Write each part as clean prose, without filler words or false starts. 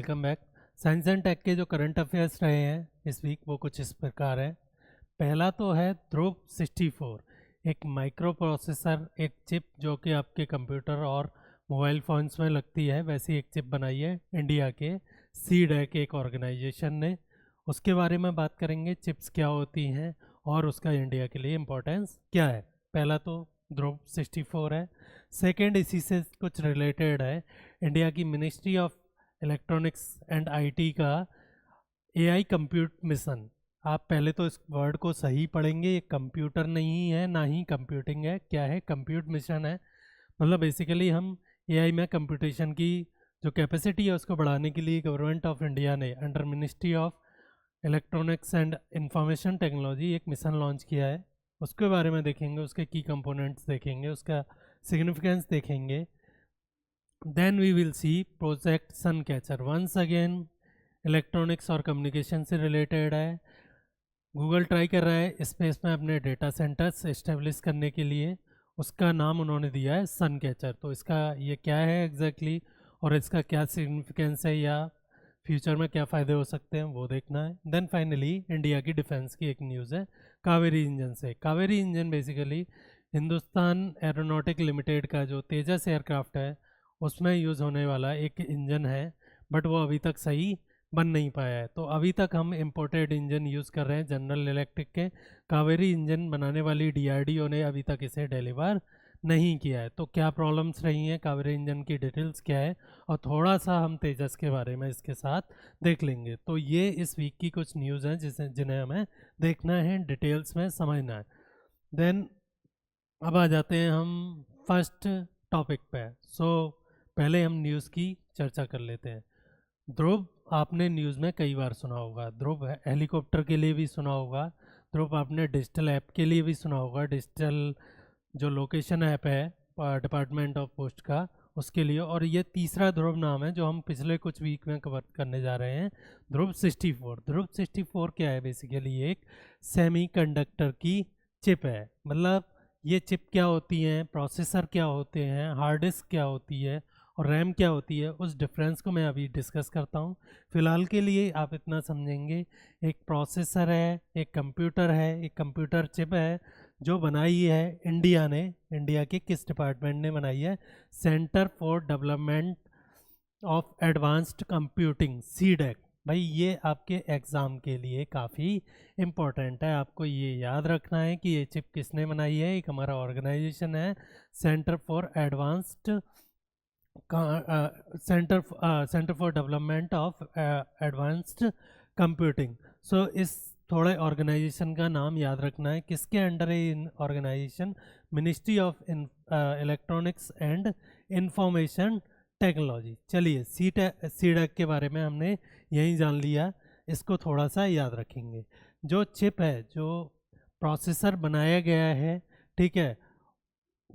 Welcome back. Science and tech के जो current affairs रहे हैं इस वीक वो कुछ इस प्रकार है। पहला तो है ध्रुव 64, एक माइक्रो प्रोसेसर, एक चिप जो कि आपके कंप्यूटर और मोबाइल फ़ोन्स में लगती है, वैसी एक चिप बनाई है इंडिया के सीडैक एक ऑर्गेनाइजेशन ने। उसके बारे में बात करेंगे, चिप्स क्या होती हैं और उसका इंडिया के लिए इम्पोर्टेंस क्या है। पहला तो ध्रुव 64 है। सेकंड इसी से कुछ रिलेटेड है, इंडिया की ministry of electronics and IT का एआई कंप्यूट मिशन। आप पहले तो इस वर्ड को सही पढ़ेंगे, ये कंप्यूटर नहीं है ना ही कंप्यूटिंग है। क्या है? कंप्यूट मिशन है। मतलब बेसिकली हम एआई में कंप्यूटेशन की जो कैपेसिटी है उसको बढ़ाने के लिए गवर्नमेंट ऑफ इंडिया ने under ministry of electronics and information technology एक मिशन लॉन्च किया है। उसके बारे में देखेंगे, उसके की कंपोनेंट्स देखेंगे, उसका सिग्निफिकेंस देखेंगे। Then we will see project sun catcher, once again electronics और कम्युनिकेशन से रिलेटेड है। गूगल ट्राई कर रहा है स्पेस में अपने डेटा सेंटर्स इस्टेब्लिश करने के लिए, उसका नाम उन्होंने दिया है सन कैचर। तो इसका ये क्या है एग्जैक्टली और इसका क्या सिग्निफिकेंस है या फ्यूचर में क्या फ़ायदे हो सकते हैं वो देखना है। देन फाइनली इंडिया की डिफेंस की एक न्यूज़ है कावेरी इंजन से। Kaveri engine basically Hindustan aeronautic limited का जो तेजस एयरक्राफ्ट है उसमें यूज़ होने वाला एक इंजन है, बट वो अभी तक सही बन नहीं पाया है। तो अभी तक हम इम्पोर्टेड इंजन यूज़ कर रहे हैं जनरल इलेक्ट्रिक के। कावेरी इंजन बनाने वाली डीआरडीओ ने अभी तक इसे डिलीवर नहीं किया है। तो क्या प्रॉब्लम्स रही हैं, कावेरी इंजन की डिटेल्स क्या है, और थोड़ा सा हम तेजस के बारे में इसके साथ देख लेंगे। तो ये इस वीक की कुछ न्यूज़ हैं जिन्हें हमें देखना है, डिटेल्स में समझना है। देन अब आ जाते हैं हम फर्स्ट टॉपिक पे। पहले हम न्यूज़ की चर्चा कर लेते हैं। ध्रुव आपने न्यूज़ में कई बार सुना होगा, ध्रुव हेलीकॉप्टर के लिए भी सुना होगा, ध्रुव आपने डिजिटल ऐप के लिए भी सुना होगा, डिजिटल जो लोकेशन ऐप है डिपार्टमेंट ऑफ पोस्ट का उसके लिए। और ये तीसरा ध्रुव नाम है जो हम पिछले कुछ वीक में कवर करने जा रहे हैं, ध्रुव 64। ध्रुव 64 क्या है? बेसिकली ये एक सेमीकंडक्टर की चिप है। मतलब ये चिप क्या होती हैं, प्रोसेसर क्या होते हैं, हार्ड डिस्क क्या होती है और रैम क्या होती है, उस डिफरेंस को मैं अभी डिस्कस करता हूँ। फ़िलहाल के लिए आप इतना समझेंगे, एक प्रोसेसर है, एक कंप्यूटर है, एक कंप्यूटर चिप है जो बनाई है इंडिया ने। इंडिया के किस डिपार्टमेंट ने बनाई है? Centre for development of advanced computing, CDAC. भाई ये आपके एग्ज़ाम के लिए काफ़ी इम्पोर्टेंट है, आपको ये याद रखना है कि ये चिप किसने बनाई है। एक हमारा ऑर्गेनाइजेशन है centre for advanced centre for development of advanced computing. इस थोड़े ऑर्गेनाइजेशन का नाम याद रखना है। किसके अंडर है इन organization? Ministry of electronics and information technology. चलिए सीडैक के बारे में हमने यही जान लिया, इसको थोड़ा सा याद रखेंगे। जो चिप है, जो प्रोसेसर बनाया गया है, ठीक है,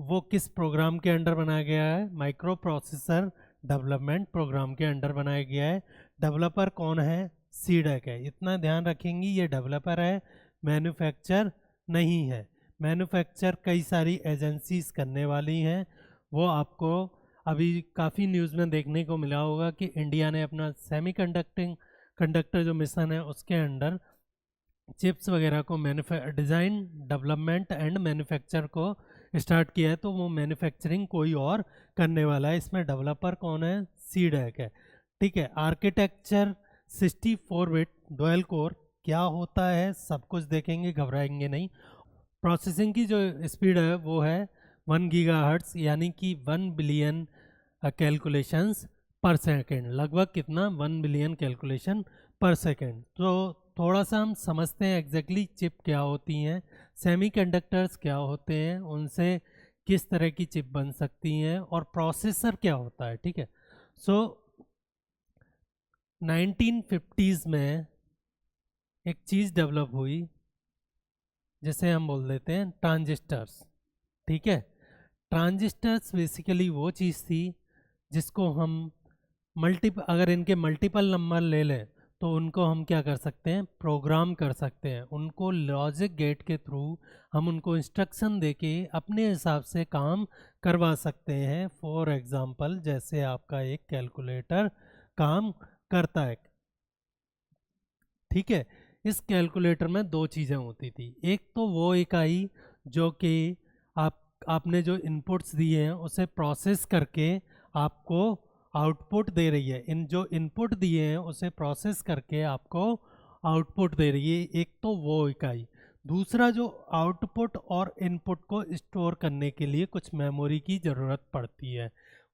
वो किस प्रोग्राम के अंडर बनाया गया है? माइक्रो प्रोसेसर डेवलपमेंट प्रोग्राम के अंडर बनाया गया है। डेवलपर कौन है? सीडैक है। इतना ध्यान रखेंगी, ये डेवलपर है, मैन्युफैक्चर नहीं है। मैन्युफैक्चर कई सारी एजेंसीज करने वाली हैं। वो आपको अभी काफ़ी न्यूज़ में देखने को मिला होगा कि इंडिया ने अपना कंडक्टर जो मिशन है उसके अंडर चिप्स वगैरह को डिज़ाइन, डेवलपमेंट एंड मैन्युफैक्चर को स्टार्ट किया है। तो वो मैन्युफैक्चरिंग कोई और करने वाला है। इसमें डेवलपर कौन है? सीडैक है। ठीक है। आर्किटेक्चर 64 बिट डुअल कोर क्या होता है सब कुछ देखेंगे, घबराएंगे नहीं। प्रोसेसिंग की जो स्पीड है वो है 1 गीगाहर्ट्ज़, यानी कि 1 बिलियन कैलकुलेशंस पर सेकेंड। लगभग कितना? 1 बिलियन कैलकुलेशन पर सेकेंड। तो थोड़ा सा हम समझते हैं एग्जैक्टली चिप क्या होती हैं, सेमीकंडक्टर्स क्या होते हैं, उनसे किस तरह की चिप बन सकती हैं, और प्रोसेसर क्या होता है। ठीक है। 1950s में एक चीज़ डेवलप हुई जिसे हम बोल देते हैं ट्रांजिस्टर्स। ठीक है। ट्रांजिस्टर्स बेसिकली वो चीज़ थी जिसको हम अगर इनके मल्टीपल नंबर ले लें तो उनको हम क्या कर सकते हैं? प्रोग्राम कर सकते हैं। उनको लॉजिक गेट के थ्रू हम उनको इंस्ट्रक्शन देके अपने हिसाब से काम करवा सकते हैं। फॉर एग्जांपल जैसे आपका एक कैलकुलेटर काम करता है। ठीक है, इस कैलकुलेटर में दो चीज़ें होती थी। एक तो वो इकाई जो कि आपने जो इनपुट्स दिए हैं उसे प्रोसेस करके आपको आउटपुट दे रही है। इन जो इनपुट दिए हैं उसे प्रोसेस करके आपको आउटपुट दे रही है, एक तो वो इकाई। दूसरा, जो आउटपुट और इनपुट को स्टोर करने के लिए कुछ मेमोरी की ज़रूरत पड़ती है।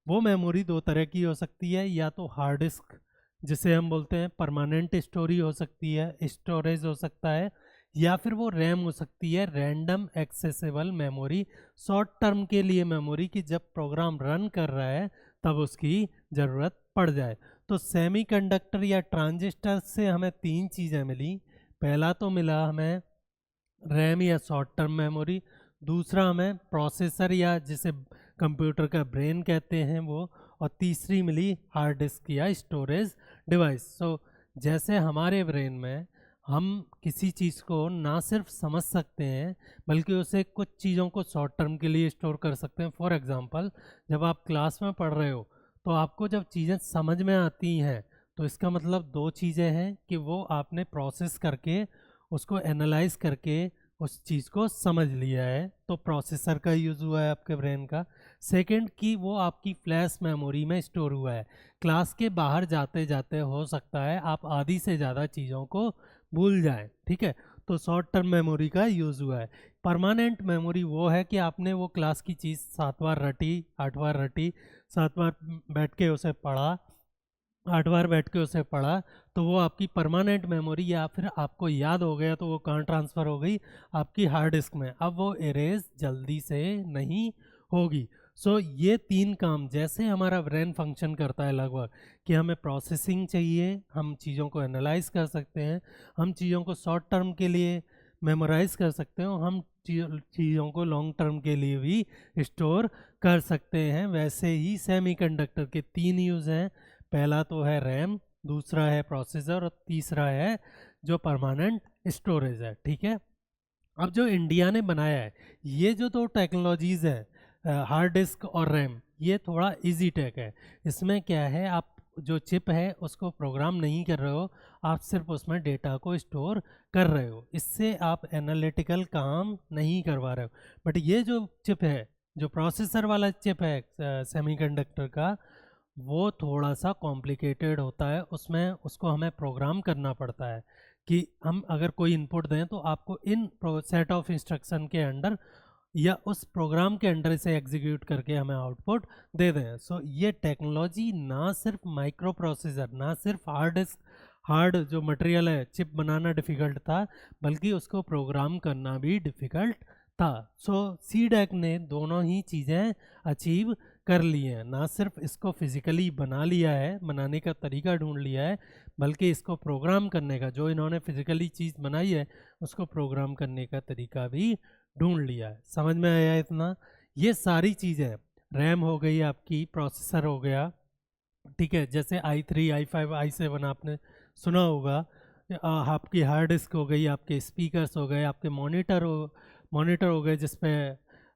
वो मेमोरी दो तरह की हो सकती है, या तो हार्ड डिस्क जिसे हम बोलते हैं परमानेंट स्टोरी हो सकती है, स्टोरेज हो सकता है, या फिर वो रैम हो सकती है, random accessible memory, short term के लिए मेमोरी की जब प्रोग्राम रन कर रहा है तब उसकी ज़रूरत पड़ जाए। तो सेमीकंडक्टर या ट्रांजिस्टर से हमें तीन चीज़ें मिली। पहला तो मिला हमें रैम या शॉर्ट टर्म मेमोरी, दूसरा हमें प्रोसेसर या जिसे कंप्यूटर का ब्रेन कहते हैं वो, और तीसरी मिली हार्ड डिस्क या स्टोरेज डिवाइस। सो जैसे हमारे ब्रेन में हम किसी चीज़ को ना सिर्फ समझ सकते हैं बल्कि उसे कुछ चीज़ों को शॉर्ट टर्म के लिए स्टोर कर सकते हैं। फॉर एग्जांपल, जब आप क्लास में पढ़ रहे हो तो आपको जब चीज़ें समझ में आती हैं तो इसका मतलब दो चीज़ें हैं कि वो आपने प्रोसेस करके उसको एनालाइज करके उस चीज़ को समझ लिया है, तो प्रोसेसर का यूज़ हुआ है आपके ब्रेन का। सेकंड, कि वो आपकी फ्लैश मेमोरी में स्टोर हुआ है। क्लास के बाहर जाते जाते हो सकता है आप आधी से ज़्यादा चीज़ों को भूल जाएं, ठीक है, तो शॉर्ट टर्म मेमोरी का यूज़ हुआ है। परमानेंट मेमोरी वो है कि आपने वो क्लास की चीज़ 7 बार रटी, 8 बार रटी, 7 बार बैठ के उसे पढ़ा, 8 बार बैठ के उसे पढ़ा, तो वो आपकी परमानेंट मेमोरी, या फिर आपको याद हो गया तो वो कहाँ ट्रांसफ़र हो गई, आपकी हार्ड डिस्क में। अब वो इरेज जल्दी से नहीं होगी। सो ये तीन काम, जैसे हमारा ब्रेन फंक्शन करता है लगभग, कि हमें प्रोसेसिंग चाहिए, हम चीज़ों को एनालाइज कर सकते हैं, हम चीज़ों को शॉर्ट टर्म के लिए मेमोराइज कर सकते हैं, और हम चीज़ों को लॉन्ग टर्म के लिए भी स्टोर कर सकते हैं। वैसे ही सेमीकंडक्टर के तीन यूज़ हैं। पहला तो है रैम, दूसरा है प्रोसेसर, और तीसरा है जो परमानेंट स्टोरेज है। ठीक है, अब जो इंडिया ने बनाया है, ये जो दो टेक्नोलॉजीज़ है, हार्ड डिस्क और रैम, ये थोड़ा इजी टेक है। इसमें क्या है, आप जो चिप है उसको प्रोग्राम नहीं कर रहे हो, आप सिर्फ उसमें डेटा को स्टोर कर रहे हो, इससे आप एनालिटिकल काम नहीं करवा रहे हो। बट ये जो चिप है, जो प्रोसेसर वाला चिप है सेमीकंडक्टर का, वो थोड़ा सा कॉम्प्लिकेटेड होता है। उसमें उसको हमें प्रोग्राम करना पड़ता है कि हम अगर कोई इनपुट दें तो आपको इन सेट ऑफ इंस्ट्रक्शन के अंडर या उस प्रोग्राम के अंडर से एग्जीक्यूट करके हमें आउटपुट दे दें। सो ये टेक्नोलॉजी ना सिर्फ माइक्रो प्रोसेसर, ना सिर्फ हार्ड डिस्क, हार्ड जो मटेरियल है चिप बनाना डिफ़िकल्ट था, बल्कि उसको प्रोग्राम करना भी डिफ़िकल्ट था। सो सीडैक ने दोनों ही चीज़ें अचीव कर ली हैं। ना सिर्फ इसको फिज़िकली बना लिया है, बनाने का तरीका ढूंढ लिया है, बल्कि इसको प्रोग्राम करने का, जो इन्होंने फिज़िकली चीज़ बनाई है उसको प्रोग्राम करने का तरीका भी ढूंढ लिया है। समझ में आया इतना? ये सारी चीज़ें, रैम हो गई आपकी, प्रोसेसर हो गया, ठीक है, जैसे i3, i5, i7 आपने सुना होगा, आपकी हार्ड डिस्क हो गई, आपके स्पीकर्स हो गए, आपके मॉनिटर हो गए जिसपे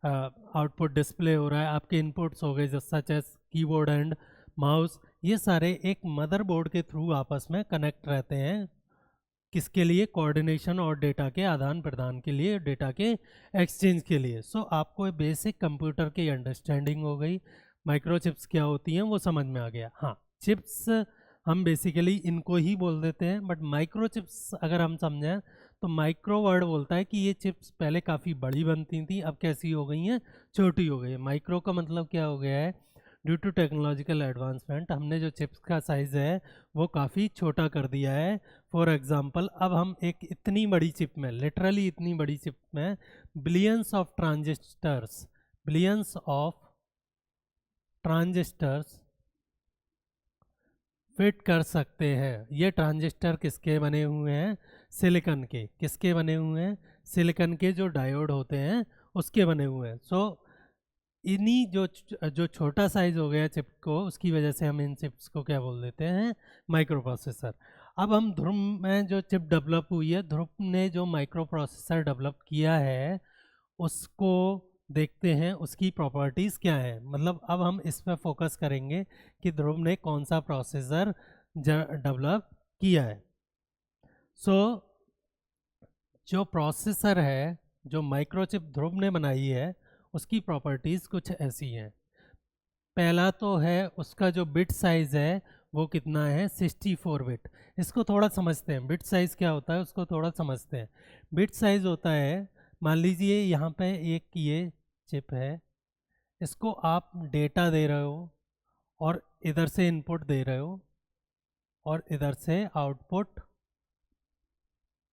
आउटपुट डिस्प्ले हो रहा है, आपके इनपुट्स हो गए जैसे such as keyboard and mouse, ये सारे एक मदरबोर्ड के थ्रू आपस में कनेक्ट रहते हैं। किसके लिए? कोऑर्डिनेशन और डेटा के आदान प्रदान के लिए, डेटा के एक्सचेंज के लिए। सो आपको बेसिक कंप्यूटर की अंडरस्टैंडिंग हो गई, माइक्रोचिप्स क्या होती हैं वो समझ में आ गया। हाँ, चिप्स हम बेसिकली इनको ही बोल देते हैं, बट माइक्रोचिप्स अगर हम समझें तो माइक्रो वर्ड बोलता है कि ये चिप्स पहले काफ़ी बड़ी बनती थी, अब कैसी हो गई हैं, छोटी हो गई है। माइक्रो का मतलब क्या हो गया है, ड्यू टू टेक्नोलॉजिकल एडवांसमेंट हमने जो चिप्स का साइज़ है वो काफ़ी छोटा कर दिया है। फॉर एग्जांपल, अब हम एक इतनी बड़ी चिप में, लिटरली इतनी बड़ी चिप में billions of transistors, billions of transistors fit कर सकते हैं। ये ट्रांजिस्टर किसके बने हुए हैं? सिलिकॉन के। किसके बने हुए हैं? सिलिकॉन के जो डायोड होते हैं उसके बने हुए हैं। सो इन्हीं जो छोटा साइज हो गया चिप को, उसकी वजह से हम इन चिप्स को क्या बोल देते हैं? Micro processor. अब हम ध्रुव में जो चिप डेवलप हुई है, ध्रुव ने जो माइक्रो प्रोसेसर डेवलप किया है उसको देखते हैं, उसकी प्रॉपर्टीज़ क्या है। मतलब अब हम इस पर फोकस करेंगे कि ध्रुव ने कौन सा प्रोसेसर डेवलप किया है। सो जो प्रोसेसर है, जो माइक्रोचिप ध्रुव ने बनाई है, उसकी प्रॉपर्टीज़ कुछ ऐसी हैं। पहला तो है उसका जो बिट साइज़ है वो कितना है, 64 बिट। इसको थोड़ा समझते हैं, बिट साइज़ क्या होता है उसको थोड़ा समझते हैं। बिट साइज़ होता है, मान लीजिए यहाँ पे एक ये चिप है, इसको आप डेटा दे रहे हो और इधर से इनपुट दे रहे हो और इधर से आउटपुट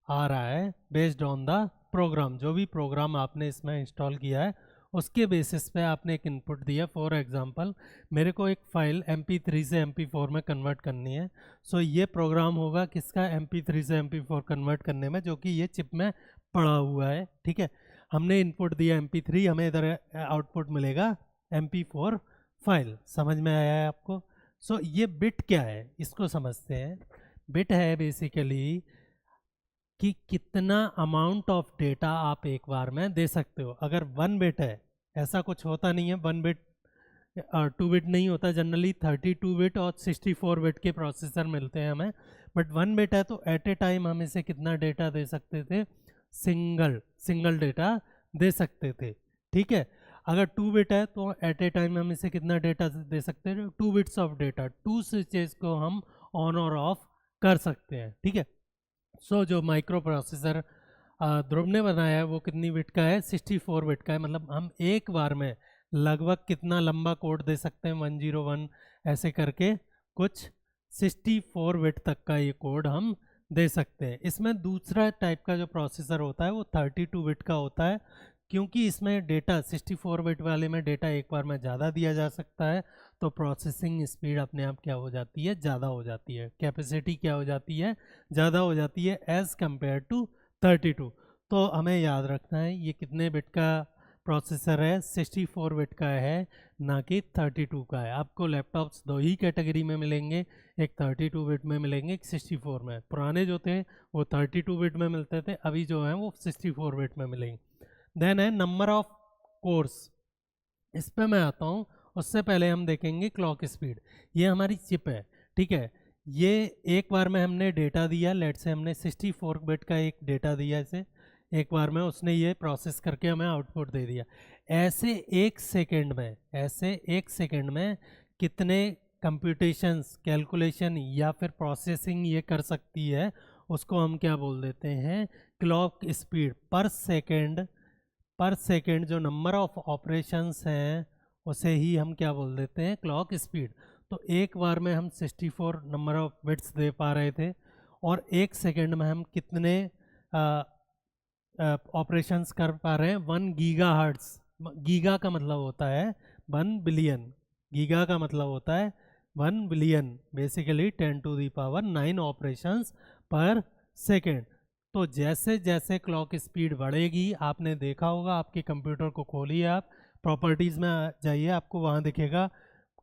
आ रहा है बेस्ड ऑन द प्रोग्राम। जो भी प्रोग्राम आपने इसमें इंस्टॉल किया है उसके बेसिस पे आपने एक इनपुट दिया। फॉर एग्जांपल मेरे को एक फ़ाइल MP3 से MP4 में कन्वर्ट करनी है। सो ये प्रोग्राम होगा किसका, MP3 से MP4 कन्वर्ट करने में, जो कि ये चिप में पड़ा हुआ है। ठीक है, हमने इनपुट दिया MP3, हमें इधर आउटपुट मिलेगा MP4 फाइल। समझ में आया है आपको? सो ये बिट क्या है इसको समझते हैं। बिट है बेसिकली कि कितना अमाउंट ऑफ डेटा आप एक बार में दे सकते हो। अगर 1 बिट है, ऐसा कुछ होता नहीं है 1 बिट 2 बिट नहीं होता, जनरली 32 बिट और 64 बिट के प्रोसेसर मिलते हैं हमें। बट 1 बिट है तो एट ए टाइम हम इसे कितना डेटा दे सकते थे, सिंगल डेटा दे सकते थे। ठीक है, अगर 2 बिट है तो एट ए टाइम हम इसे कितना डेटा दे सकते थे, 2 बिट्स ऑफ डेटा। 2 स्विचेस को हम ऑन और ऑफ कर सकते हैं। ठीक है, सो जो माइक्रो प्रोसेसर ध्रुव ने बनाया है वो कितनी बिट का है, 64 बिट का है। मतलब हम एक बार में लगभग कितना लंबा कोड दे सकते हैं, 101 ऐसे करके कुछ 64 बिट तक का ये कोड हम दे सकते हैं। इसमें दूसरा टाइप का जो प्रोसेसर होता है वो 32 बिट का होता है, क्योंकि इसमें डेटा 64 बिट वाले में डेटा एक बार में ज़्यादा दिया जा सकता है, तो प्रोसेसिंग स्पीड अपने आप क्या हो जाती है, ज़्यादा हो जाती है, कैपेसिटी क्या हो जाती है, ज़्यादा हो जाती है एज़ कम्पेयर टू 32। तो हमें याद रखना है ये कितने बिट का प्रोसेसर है, 64 बिट का है, ना कि 32 का है। आपको लैपटॉप्स दो ही कैटेगरी में मिलेंगे, एक 32 बिट में मिलेंगे, एक 64 में। पुराने जो थे वो 32 बिट में मिलते थे, अभी जो है वो 64 बिट में मिलेंगे। देन है नंबर ऑफ कोर्स, इस पे मैं आता हूँ। उससे पहले हम देखेंगे क्लॉक स्पीड। ये हमारी चिप है, ठीक है। ये एक बार में हमने डेटा दिया, लेट से हमने 64 बिट का एक डेटा दिया इसे, एक बार में उसने ये प्रोसेस करके हमें आउटपुट दे दिया। ऐसे एक सेकेंड में कितने कंप्यूटेशंस, कैलकुलेशन या फिर प्रोसेसिंग ये कर सकती है, उसको हम क्या बोल देते हैं, क्लॉक स्पीड। पर सेकेंड जो नंबर ऑफ ऑपरेशंस हैं उसे ही हम क्या बोल देते हैं, क्लॉक स्पीड। तो एक बार में हम 64 नंबर ऑफ बिट्स दे पा रहे थे, और एक सेकेंड में हम कितने ऑपरेशंस कर पा रहे हैं, 1 गीगा हर्ट्स। गीगा का मतलब होता है 1 बिलियन, गीगा का मतलब होता है 1 billion, basically 10 to the power 9 operations per second. तो जैसे जैसे क्लॉक स्पीड बढ़ेगी, आपने देखा होगा, आपके कंप्यूटर को खोलिए आप, प्रॉपर्टीज़ में जाइए, आपको वहाँ दिखेगा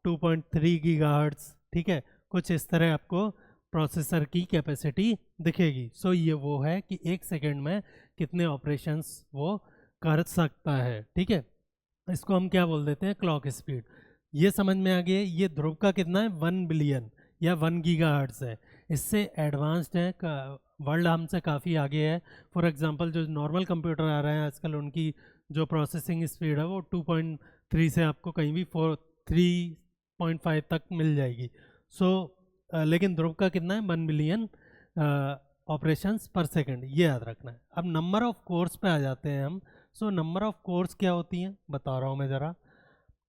2.3 गीगाहर्ट्ज़। ठीक है, कुछ इस तरह आपको प्रोसेसर की कैपेसिटी दिखेगी। सो ये वो है कि एक सेकेंड में कितने ऑपरेशंस वो कर सकता है। ठीक है, इसको हम क्या बोल देते हैं, क्लॉक स्पीड। ये समझ में आ गया। ये ध्रुव का कितना है, 1 बिलियन या 1 गीगाहर्ट्ज़ है। इससे एडवांस्ड है, वर्ल्ड हमसे काफ़ी आगे है। फॉर एग्जांपल जो नॉर्मल कंप्यूटर आ रहे हैं आजकल, उनकी जो प्रोसेसिंग स्पीड है वो 2.3 से आपको कहीं भी 3.5 तक मिल जाएगी। लेकिन ध्रुव का कितना है, 1 बिलियन ऑपरेशंस पर सेकंड, ये याद रखना है। अब नंबर ऑफ कोर्स पे आ जाते हैं हम। नंबर ऑफ कोर्स क्या होती हैं बता रहा हूँ मैं ज़रा।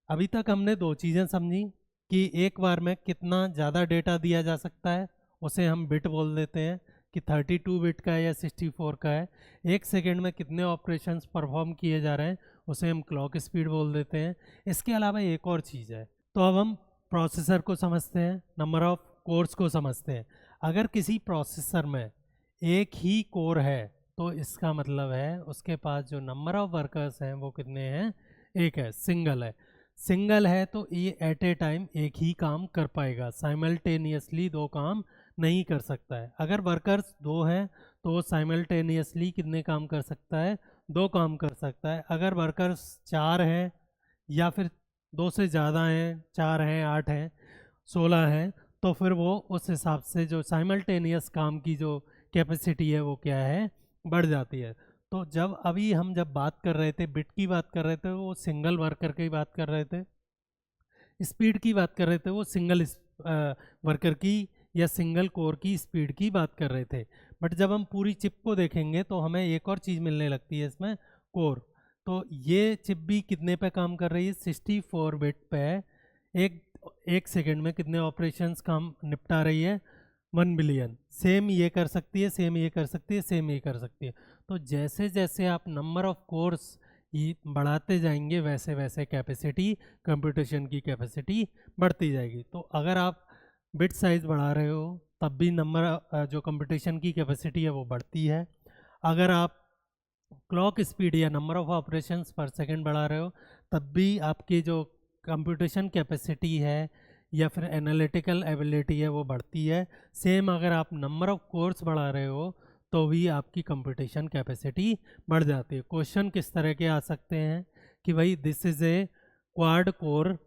अभी तक हमने दो चीज़ें समझी कि एक बार में कितना ज़्यादा डेटा दिया जा सकता है, उसे हम बिट बोल देते हैं कि 32 बिट का है या 64 का है। एक सेकेंड में कितने ऑपरेशंस परफॉर्म किए जा रहे हैं, उसे हम क्लॉक स्पीड बोल देते हैं। इसके अलावा एक और चीज़ है। तो अब हम प्रोसेसर को समझते हैं, नंबर ऑफ कोर्स को समझते हैं। अगर किसी प्रोसेसर में एक ही कोर है तो इसका मतलब है उसके पास जो नंबर ऑफ वर्कर्स हैं वो कितने हैं, एक है, सिंगल है। सिंगल है तो ये एट ए टाइम एक ही काम कर पाएगा, साइमल्टेनियसली दो काम नहीं कर सकता है। अगर वर्कर्स दो हैं तो वो साइमल्टेनियसली कितने काम कर सकता है, दो काम कर सकता है। अगर वर्कर्स 4 हैं या फिर 2 से ज़्यादा हैं, 4 हैं, 8 हैं, 16 हैं, तो फिर वो उस हिसाब से जो साइमल्टेनियस काम की जो कैपेसिटी है वो क्या है, बढ़ जाती है। तो जब बात कर रहे थे, बिट की बात कर रहे थे, वो सिंगल वर्कर की बात कर रहे थे। स्पीड की बात कर रहे थे, वो सिंगल वर्कर की या सिंगल कोर की स्पीड की बात कर रहे थे। बट जब हम पूरी चिप को देखेंगे तो हमें एक और चीज़ मिलने लगती है इसमें, कोर। तो ये चिप भी कितने पे काम कर रही है, 64 बिट पे एक एक सेकेंड में कितने ऑपरेशंस काम निपटा रही है, 1 बिलियन। सेम ये कर सकती है, सेम ये कर सकती है, सेम ये कर सकती है। तो जैसे जैसे आप नंबर ऑफ कोर्स ये बढ़ाते जाएंगे वैसे वैसे कैपेसिटी, कंप्यूटेशन की कैपेसिटी बढ़ती जाएगी। तो अगर आप बिट साइज बढ़ा रहे हो तब भी नंबर जो कंप्यूटेशन की कैपेसिटी है वो बढ़ती है। अगर आप क्लॉक स्पीड या नंबर ऑफ ऑपरेशंस पर सेकंड बढ़ा रहे हो तब भी आपकी जो कंप्यूटेशन कैपेसिटी है या फिर एनालिटिकल एबिलिटी है वो बढ़ती है। सेम अगर आप नंबर ऑफ कोर्स बढ़ा रहे हो तो भी आपकी कंप्यूटेशन कैपेसिटी बढ़ जाती है। क्वेश्चन किस तरह के आ सकते हैं कि भाई this is a quad core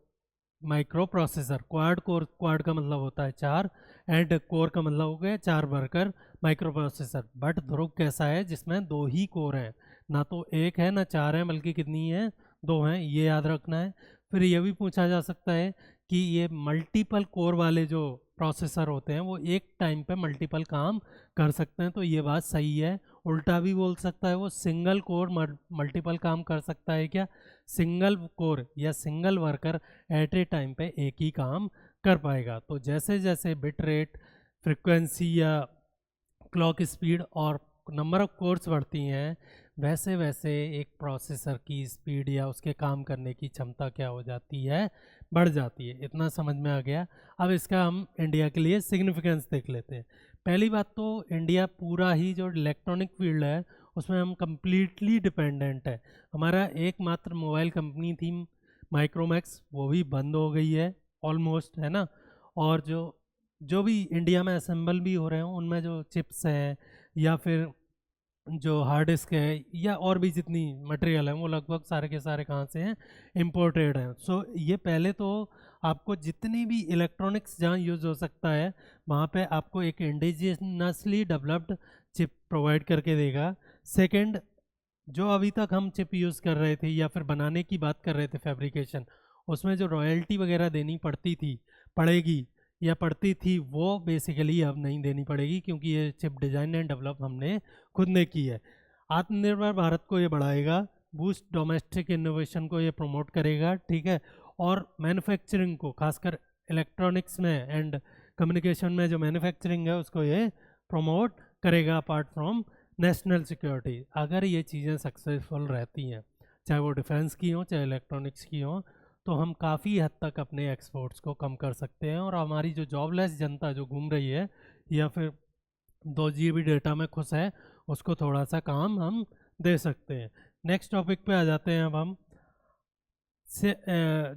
micro processor. Quad का मतलब होता है 4 एंड कोर का मतलब हो गया 4 वर्कर माइक्रो प्रोसेसर। बट ध्रुव कैसा है जिसमें 2 ही कोर हैं, ना तो 1 है ना 4 है, बल्कि कितनी है, 2 हैं, ये याद रखना है। फिर ये भी पूछा जा सकता है कि ये मल्टीपल कोर वाले जो प्रोसेसर होते हैं वो एक टाइम पे मल्टीपल काम कर सकते हैं, तो ये बात सही है। उल्टा भी बोल सकता है वो सिंगल कोर मल्टीपल काम कर सकता है क्या, सिंगल कोर या सिंगल वर्कर एट ए टाइम पे एक ही काम कर पाएगा। तो जैसे जैसे बिट रेट, फ्रिक्वेंसी या क्लॉक स्पीड और नंबर ऑफ कोर्स बढ़ती हैं वैसे वैसे एक प्रोसेसर की स्पीड या उसके काम करने की क्षमता क्या हो जाती है, बढ़ जाती है। इतना समझ में आ गया। अब इसका हम इंडिया के लिए सिग्निफिकेंस देख लेते हैं। पहली बात तो इंडिया पूरा ही जो इलेक्ट्रॉनिक फील्ड है उसमें हम कम्प्लीटली डिपेंडेंट है। हमारा एकमात्र मोबाइल कंपनी थी माइक्रोमैक्स, वो भी बंद हो गई है ऑलमोस्ट, है ना। और जो जो भी इंडिया में असेंबल भी हो रहे हैं उनमें जो चिप्स हैं या फिर जो हार्ड डिस्क है या और भी जितनी मटेरियल है वो लगभग सारे के सारे कहाँ से हैं, इम्पोर्टेड हैं। सो ये पहले तो आपको जितनी भी इलेक्ट्रॉनिक्स जहाँ यूज़ हो सकता है वहाँ पे आपको एक इंडिजिनसली डेवलप्ड चिप प्रोवाइड करके देगा। सेकंड, जो अभी तक हम चिप यूज़ कर रहे थे या फिर बनाने की बात कर रहे थे फैब्रिकेशन, उसमें जो रॉयल्टी वगैरह देनी पड़ती थी, पड़ेगी या पड़ती थी, वो बेसिकली अब नहीं देनी पड़ेगी क्योंकि ये चिप डिज़ाइन एंड डेवलप हमने खुद ने की है। आत्मनिर्भर भारत को ये बढ़ाएगा, बूस्ट डोमेस्टिक इनोवेशन को ये प्रमोट करेगा, ठीक है। और मैन्युफैक्चरिंग को, खासकर इलेक्ट्रॉनिक्स में एंड कम्युनिकेशन में जो मैन्युफैक्चरिंग है उसको ये प्रमोट करेगा अपार्ट फ्रॉम नेशनल सिक्योरिटी। अगर ये चीज़ें सक्सेसफुल रहती हैं, चाहे वो डिफेंस की हो चाहे इलेक्ट्रॉनिक्स की हो, तो हम काफ़ी हद तक अपने एक्सपोर्ट्स को कम कर सकते हैं और हमारी जो जॉबलेस जनता जो घूम रही है या फिर 2 GB डेटा में खुश है उसको थोड़ा सा काम हम दे सकते हैं। नेक्स्ट टॉपिक पे आ जाते हैं अब हम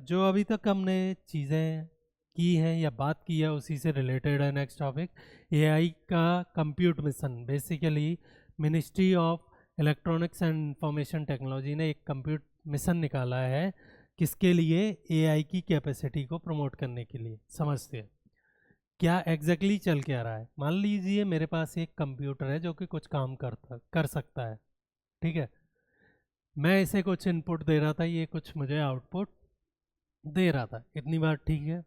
जो अभी तक हमने चीज़ें की हैं या बात की है उसी से रिलेटेड है। नेक्स्ट टॉपिक एआई का compute mission. Basically ministry of electronics and information technology ने एक कंप्यूट मिशन निकाला है, किसके लिए, एआई की कैपेसिटी को प्रमोट करने के लिए। समझते हैं क्या एग्जैक्टली चल क्या रहा है। मान लीजिए मेरे पास एक कंप्यूटर है जो कि कुछ काम कर सकता है, ठीक है। मैं इसे कुछ इनपुट दे रहा था, ये कुछ मुझे आउटपुट दे रहा था, इतनी बात ठीक है।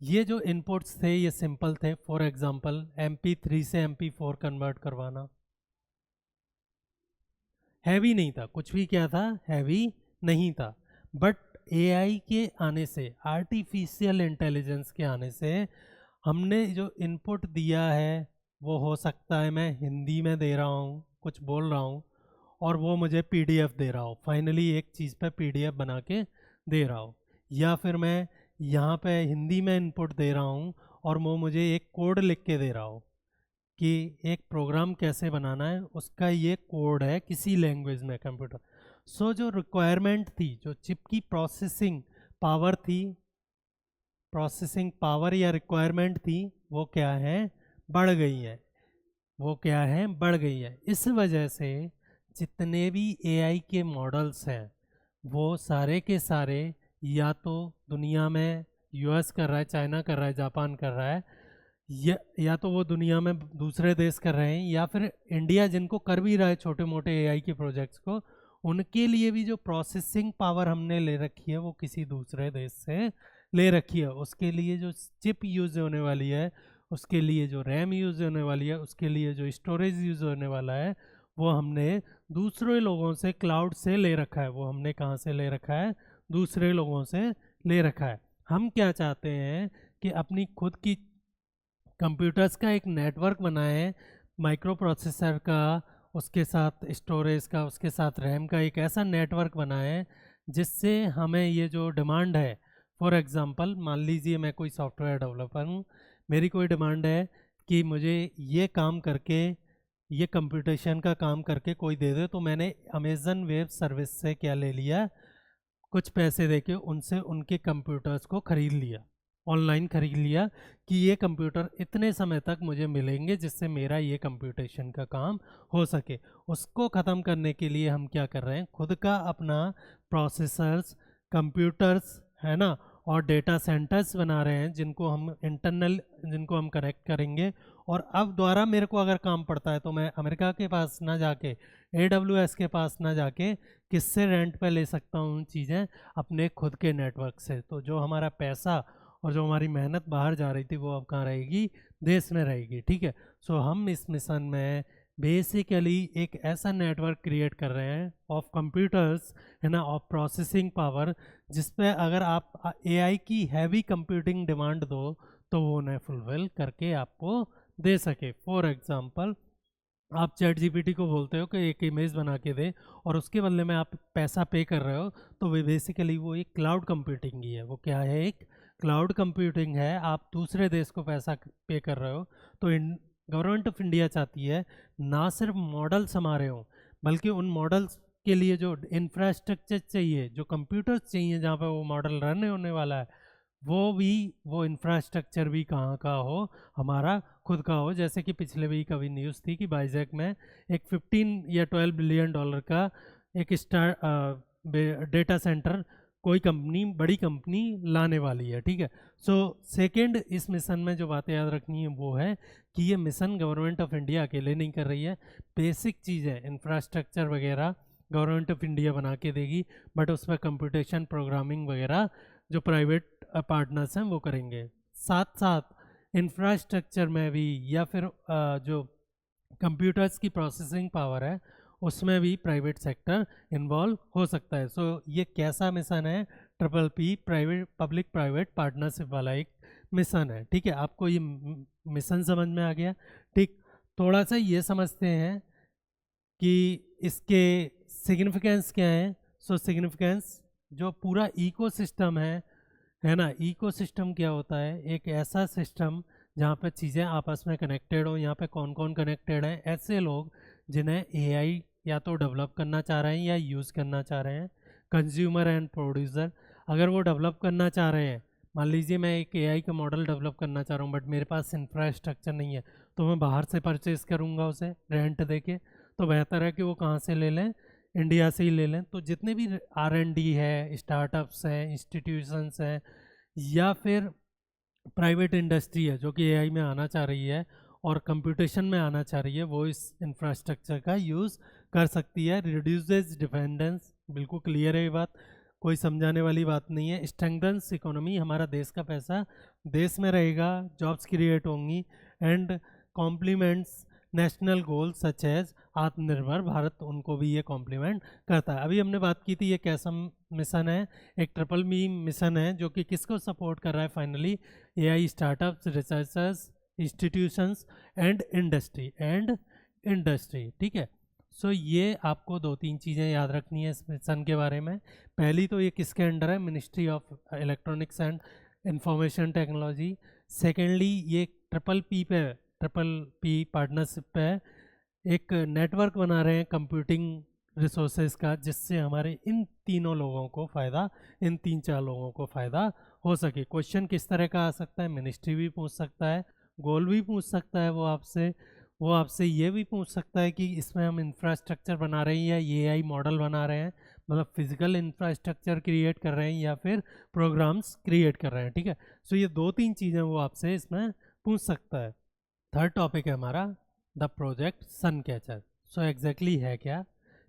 ये जो इनपुट्स थे ये सिंपल थे। फॉर एग्जांपल MP3 से MP4 कन्वर्ट करवाना हैवी नहीं था, कुछ भी क्या था, हैवी नहीं था। बट एआई के आने से, आर्टिफिशियल इंटेलिजेंस के आने से हमने जो इनपुट दिया है वो हो सकता है मैं हिंदी में दे रहा हूँ, कुछ बोल रहा हूँ और वो मुझे पीडीएफ दे रहा हो, फाइनली एक चीज़ पे पीडीएफ बना के दे रहा हो। या फिर मैं यहाँ पे हिंदी में इनपुट दे रहा हूँ और वो मुझे एक कोड लिख के दे रहा हो कि एक प्रोग्राम कैसे बनाना है, उसका ये कोड है किसी लैंग्वेज में कंप्यूटर। सो जो रिक्वायरमेंट थी, जो चिप की प्रोसेसिंग पावर थी, प्रोसेसिंग पावर या रिक्वायरमेंट थी, वो क्या है, बढ़ गई है। वो क्या है, बढ़ गई है। इस वजह से जितने भी एआई के मॉडल्स हैं वो सारे के सारे या तो दुनिया में यूएस कर रहा है, चाइना कर रहा है, जापान कर रहा है, या तो वो दुनिया में दूसरे देश कर रहे हैं, या फिर इंडिया जिनको कर भी रहा है छोटे मोटे एआई के प्रोजेक्ट्स को, उनके लिए भी जो प्रोसेसिंग पावर हमने ले रखी है वो किसी दूसरे देश से ले रखी है। उसके लिए जो चिप यूज़ होने वाली है, उसके लिए जो रैम यूज़ होने वाली है, उसके लिए जो स्टोरेज यूज़ होने वाला है, वो हमने दूसरे लोगों से, क्लाउड से ले रखा है। वो हमने कहाँ से ले रखा है? दूसरे लोगों से ले रखा है। हम क्या चाहते हैं कि अपनी खुद की कंप्यूटर्स का एक नेटवर्क बनाएं, माइक्रो प्रोसेसर का, उसके साथ स्टोरेज का, उसके साथ रैम का एक ऐसा नेटवर्क बनाएं जिससे हमें ये जो डिमांड है, फॉर एग्जांपल मान लीजिए मैं कोई सॉफ्टवेयर डेवलपर हूँ, मेरी कोई डिमांड है कि मुझे ये काम करके, ये कंप्यूटेशन का काम करके कोई दे दे, तो मैंने अमेज़न वेब सर्विस से क्या ले लिया, कुछ पैसे देके उनसे उनके कंप्यूटर्स को खरीद लिया, ऑनलाइन खरीद लिया कि ये कंप्यूटर इतने समय तक मुझे मिलेंगे जिससे मेरा ये कंप्यूटेशन का काम हो सके। उसको ख़त्म करने के लिए हम क्या कर रहे हैं, खुद का अपना प्रोसेसर्स, कंप्यूटर्स, है ना, और डेटा सेंटर्स बना रहे हैं जिनको हम इंटरनल, जिनको हम कनेक्ट करेंगे। और अब द्वारा मेरे को अगर काम पड़ता है तो मैं अमेरिका के पास ना जाके, AWS के पास ना जाके, किससे रेंट पे ले सकता हूँ चीज़ें? अपने खुद के नेटवर्क से। तो जो हमारा पैसा और जो हमारी मेहनत बाहर जा रही थी वो अब कहाँ रहेगी? देश में रहेगी। ठीक है। सो हम इस मिशन में बेसिकली एक ऐसा नेटवर्क क्रिएट कर रहे हैं ऑफ कंप्यूटर्स, है ना, ऑफ प्रोसेसिंग पावर, जिसपे अगर आप एआई की हैवी कंप्यूटिंग डिमांड दो तो वो उन्हें फुलफिल करके आपको दे सके। फॉर एग्जांपल, आप चैट जीपीटी को बोलते हो कि एक इमेज बना के दे, और उसके बदले में आप पैसा पे कर रहे हो, तो वे बेसिकली वो एक क्लाउड कंप्यूटिंग ही है। वो क्या है? एक क्लाउड कंप्यूटिंग है। आप दूसरे देश को पैसा पे कर रहे हो। तो गवर्नमेंट ऑफ इंडिया चाहती है ना सिर्फ मॉडल्स हमारे हों, बल्कि उन मॉडल्स के लिए जो इंफ्रास्ट्रक्चर चाहिए, जो कंप्यूटर्स चाहिए जहाँ पे वो मॉडल रन होने वाला है, वो इंफ्रास्ट्रक्चर भी कहाँ का हो? हमारा खुद का हो। जैसे कि पिछले वीक अभी न्यूज़ थी कि बाइजैक में एक 15 या 12 बिलियन डॉलर का एक डेटा सेंटर कोई कंपनी, बड़ी कंपनी लाने वाली है। ठीक है। सो सेकंड, इस मिशन में जो बातें याद रखनी है वो है कि ये मिशन गवर्नमेंट ऑफ इंडिया अकेले नहीं कर रही है। बेसिक चीज़ें, इंफ्रास्ट्रक्चर वगैरह गवर्नमेंट ऑफ इंडिया बना के देगी, बट उसमें कंप्यूटेशन, प्रोग्रामिंग वगैरह जो प्राइवेट पार्टनर्स हैं वो करेंगे। साथ साथ इंफ्रास्ट्रक्चर में भी, या फिर जो कंप्यूटर्स की प्रोसेसिंग पावर है उसमें भी प्राइवेट सेक्टर इन्वॉल्व हो सकता है। सो ये कैसा मिशन है? PPP, private public private partnership वाला एक मिशन है। ठीक है। आपको ये मिशन समझ में आ गया? ठीक। थोड़ा सा ये समझते हैं कि इसके सिग्निफिकेंस क्या है। सो सिग्निफिकेंस, जो पूरा इकोसिस्टम है ना, इकोसिस्टम क्या होता है? एक ऐसा सिस्टम जहाँ पे चीज़ें आपस में कनेक्टेड हो। यहाँ पे कौन कौन कनेक्टेड है? ऐसे लोग जिन्हें एआई या तो डेवलप करना चाह रहे हैं या यूज़ करना चाह रहे हैं, कंज्यूमर एंड प्रोड्यूसर। अगर वो डेवलप करना चाह रहे हैं, मान लीजिए मैं एक एआई का मॉडल डेवलप करना चाह रहा हूँ, बट मेरे पास इंफ्रास्ट्रक्चर नहीं है, तो मैं बाहर से परचेज़ करूँगा उसे रेंट दे के। तो बेहतर है कि वो कहाँ से ले लें? इंडिया से ही ले लें। तो जितने भी R&D है, स्टार्टअप्स हैं, इंस्टीट्यूशंस हैं, या फिर प्राइवेट इंडस्ट्री है जो कि एआई में आना चाह रही है और कंप्यूटेशन में आना चाह रही है, वो इस इंफ्रास्ट्रक्चर का यूज़ कर सकती है। रिड्यूसेस डिपेंडेंस, बिल्कुल क्लियर है ये बात, कोई समझाने वाली बात नहीं है। स्ट्रेंथन्स इकोनॉमी, हमारा देश का पैसा देश में रहेगा, जॉब्स क्रिएट होंगी, and complements national goal such as Atmanirbhar Bharat, उनको भी ये कॉम्प्लीमेंट करता है। अभी हमने बात की थी ये कैसा मिशन है? एक PPP मिशन है जो कि किसको सपोर्ट कर रहा है finally? AI startups, researchers, institutions and industry. ठीक है। सो ये आपको दो तीन चीज़ें याद रखनी है इस मिशन के बारे में। पहली तो ये किसके अंडर है? Ministry of electronics and information technology. Secondly ये PPP पार्टनरशिप पे एक नेटवर्क बना रहे हैं कंप्यूटिंग रिसोर्सेज का, जिससे हमारे इन तीनों लोगों को फ़ायदा, इन 3-4 लोगों को फ़ायदा हो सके। क्वेश्चन किस तरह का आ सकता है? मिनिस्ट्री भी पूछ सकता है, गोल भी पूछ सकता है वो आपसे ये भी पूछ सकता है कि इसमें हम इंफ्रास्ट्रक्चर बना रहे हैं या ये AI मॉडल बना रहे हैं, मतलब फिजिकल इंफ्रास्ट्रक्चर क्रिएट कर रहे हैं या फिर प्रोग्राम्स क्रिएट कर रहे हैं, ठीक है। सो ये 2-3 चीज़ें वो आपसे इसमें पूछ सकता है। थर्ड टॉपिक है हमारा the project sun catcher. So exactly है क्या?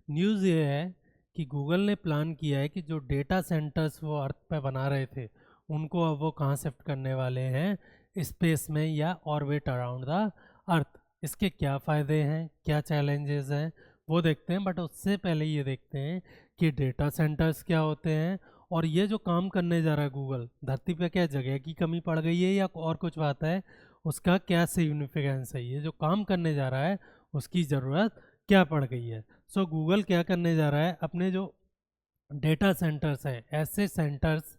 न्यूज़ ये है कि गूगल ने प्लान किया है कि जो डेटा सेंटर्स वो अर्थ पे बना रहे थे उनको अब वो कहाँ शिफ्ट करने वाले हैं, स्पेस में या ऑर्बिट अराउंड द अर्थ। इसके क्या फ़ायदे हैं, क्या चैलेंजेस हैं, वो देखते हैं। बट उससे पहले ये देखते हैं कि डेटा सेंटर्स क्या होते हैं और ये जो काम करने जा रहा है गूगल, धरती पे क्या जगह की कमी पड़ गई है या और कुछ बात है, उसका क्या सिग्निफिकेंस है। ये जो काम करने जा रहा है उसकी ज़रूरत क्या पड़ गई है। सो गूगल क्या करने जा रहा है, अपने जो डेटा सेंटर्स हैं, ऐसे सेंटर्स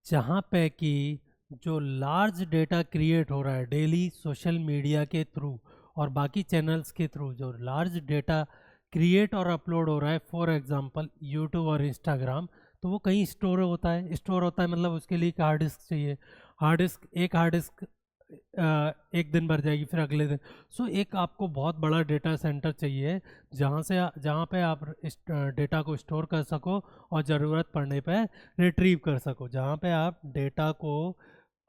जहाँ पे कि जो लार्ज डेटा क्रिएट हो रहा है डेली सोशल मीडिया के थ्रू और बाकी चैनल्स के थ्रू, जो लार्ज डेटा क्रिएट और अपलोड हो रहा है, फॉर एग्जांपल यूट्यूब और इंस्टाग्राम, तो वो कहीं स्टोर होता है। स्टोर होता है मतलब उसके लिए एक हार्ड डिस्क चाहिए। एक हार्ड डिस्क एक दिन भर जाएगी, फिर अगले दिन। सो एक आपको बहुत बड़ा डेटा सेंटर चाहिए जहाँ पे आप इस डेटा को स्टोर कर सको और ज़रूरत पड़ने पे रिट्रीव कर सको, जहाँ पे आप डेटा को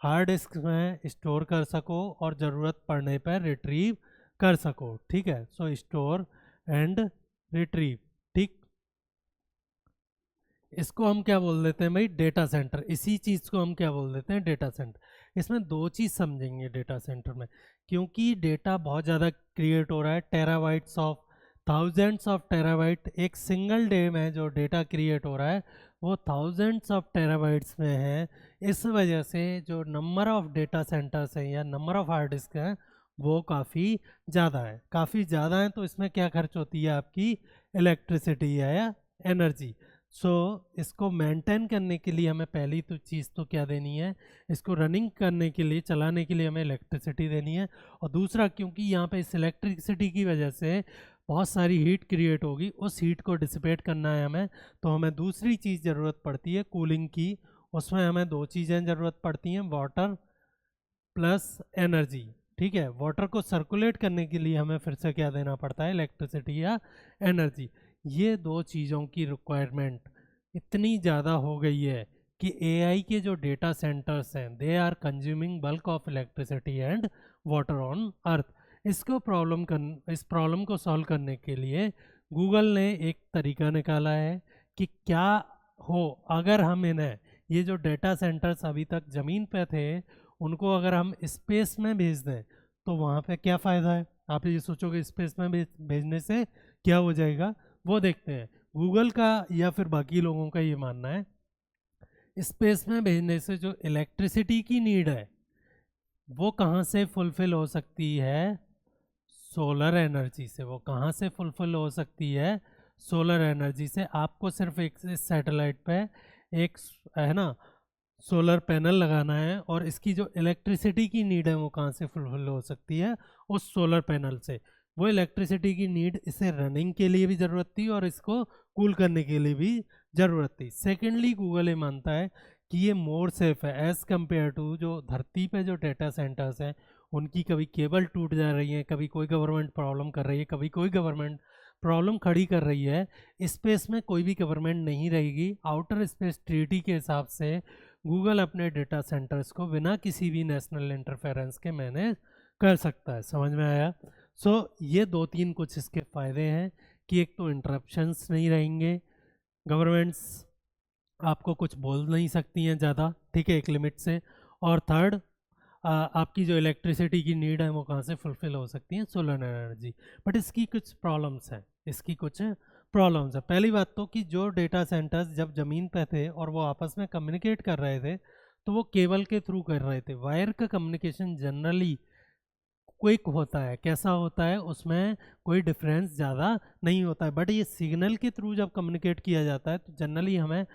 हार्ड डिस्क में स्टोर कर सको और ज़रूरत पड़ने पर रिट्रीव कर सको, ठीक है। सो स्टोर एंड रिट्रीव, ठीक। इसको हम क्या बोल देते हैं भाई, डेटा सेंटर। इसी चीज़ को हम क्या बोल देते हैं, डेटा सेंटर। इसमें दो चीज़ समझेंगे डेटा सेंटर में, क्योंकि डेटा बहुत ज़्यादा क्रिएट हो रहा है, terabytes of, thousands of terabyte एक सिंगल डे में जो डेटा क्रिएट हो रहा है वो थाउजेंड्स ऑफ टेराबाइट्स में है। इस वजह से जो नंबर ऑफ डेटा सेंटर्स हैं या नंबर ऑफ हार्ड डिस्क हैं वो काफ़ी ज़्यादा है, काफ़ी ज़्यादा है। तो इसमें क्या खर्च होती है आपकी, इलेक्ट्रिसिटी या एनर्जी। इसको मेंटेन करने के लिए हमें पहली तो चीज़ तो क्या देनी है, इसको रनिंग करने के लिए, चलाने के लिए हमें इलेक्ट्रिसिटी देनी है। और दूसरा, क्योंकि यहाँ पे इस इलेक्ट्रिसिटी की वजह से बहुत सारी हीट क्रिएट होगी, उस हीट को डिसिपेट करना है हमें, तो हमें दूसरी चीज़ ज़रूरत पड़ती है कूलिंग की। उसमें हमें दो चीज़ें ज़रूरत पड़ती हैं, वाटर प्लस एनर्जी, ठीक है। वाटर को सर्कुलेट करने के लिए हमें फिर से क्या देना पड़ता है, इलेक्ट्रिसिटी या एनर्जी। ये दो चीज़ों की रिक्वायरमेंट इतनी ज़्यादा हो गई है कि एआई के जो डेटा सेंटर्स हैं they are consuming bulk of electricity and water on earth. इस प्रॉब्लम को सॉल्व करने के लिए गूगल ने एक तरीका निकाला है कि क्या हो अगर हम इन्हें, ये जो डेटा सेंटर्स अभी तक ज़मीन पे थे, उनको अगर हम स्पेस में भेज दें तो वहाँ पे क्या फ़ायदा है। आप ये सोचोगे स्पेस में भेजने से क्या हो जाएगा, वो देखते हैं। गूगल का या फिर बाकी लोगों का ये मानना है, स्पेस में भेजने से जो इलेक्ट्रिसिटी की नीड है वो कहाँ से फुलफिल हो सकती है, सोलर एनर्जी से। वो कहाँ से फुलफिल हो सकती है, सोलर एनर्जी से। आपको सिर्फ एक सैटेलाइट पे एक है ना सोलर पैनल लगाना है और इसकी जो इलेक्ट्रिसिटी की नीड है वो कहाँ से फुलफिल हो सकती है, उस सोलर पैनल से। वो इलेक्ट्रिसिटी की नीड इसे रनिंग के लिए भी ज़रूरत थी और इसको कूल करने के लिए भी ज़रूरत थी। सेकेंडली, गूगल ये मानता है कि ये मोर सेफ है एज़ कम्पेयर टू जो धरती पे जो डेटा सेंटर्स हैं, उनकी कभी केबल टूट जा रही है, कभी कोई गवर्नमेंट प्रॉब्लम कर रही है, कभी कोई गवर्नमेंट प्रॉब्लम खड़ी कर रही है। स्पेस में कोई भी गवर्नमेंट नहीं रहेगी। आउटर स्पेस ट्रीटी के हिसाब से गूगल अपने डेटा सेंटर्स को बिना किसी भी नेशनल इंटरफेरेंस के मैनेज कर सकता है। समझ में आया? ये 2-3 कुछ इसके फ़ायदे हैं कि एक तो इंटरप्शंस नहीं रहेंगे, गवर्नमेंट्स आपको कुछ बोल नहीं सकती हैं ज़्यादा, ठीक है, एक लिमिट से। और थर्ड, आपकी जो इलेक्ट्रिसिटी की नीड है वो कहाँ से फुलफिल हो सकती है, सोलर एनर्जी। बट इसकी कुछ प्रॉब्लम्स हैं, पहली बात तो कि जो डेटा सेंटर्स जब ज़मीन पे थे और वो आपस में कम्युनिकेट कर रहे थे तो वो केबल के थ्रू कर रहे थे। वायर का कम्युनिकेशन जनरली क्विक होता है, कैसा होता है, उसमें कोई डिफरेंस ज़्यादा नहीं होता है। बट ये सिग्नल के थ्रू जब कम्युनिकेट किया जाता है तो जनरली हमें